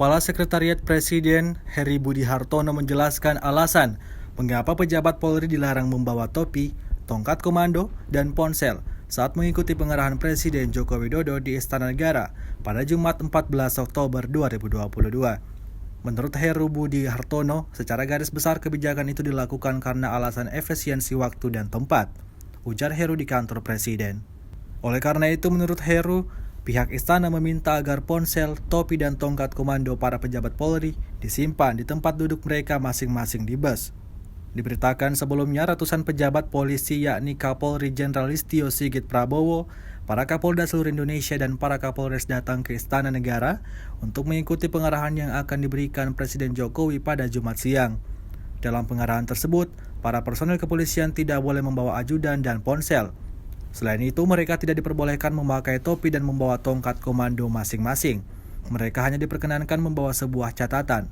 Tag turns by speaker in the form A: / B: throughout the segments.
A: Kepala Sekretariat Presiden Heri Budi Hartono menjelaskan alasan mengapa pejabat Polri dilarang membawa topi, tongkat komando, dan ponsel saat mengikuti pengarahan Presiden Joko Widodo di Istana Negara pada Jumat 14 Oktober 2022. Menurut Heru Budi Hartono, secara garis besar kebijakan itu dilakukan karena alasan efisiensi waktu dan tempat, ujar Heru di kantor Presiden. Oleh karena itu, menurut Heru, pihak istana meminta agar ponsel, topi, dan tongkat komando para pejabat Polri disimpan di tempat duduk mereka masing-masing di bus. Diberitakan sebelumnya ratusan pejabat polisi yakni Kapolri Jenderal Listio Sigit Prabowo, para Kapolda seluruh Indonesia, dan para Kapolres datang ke Istana Negara untuk mengikuti pengarahan yang akan diberikan Presiden Jokowi pada Jumat siang. Dalam pengarahan tersebut, para personel kepolisian tidak boleh membawa ajudan dan ponsel. Selain itu, mereka tidak diperbolehkan memakai topi dan membawa tongkat komando masing-masing. Mereka hanya diperkenankan membawa sebuah catatan.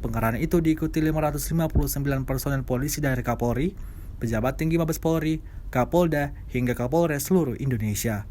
A: Pengarahan itu diikuti 559 personel polisi dari Kapolri, pejabat tinggi Mabes Polri, Kapolda, hingga Kapolres seluruh Indonesia.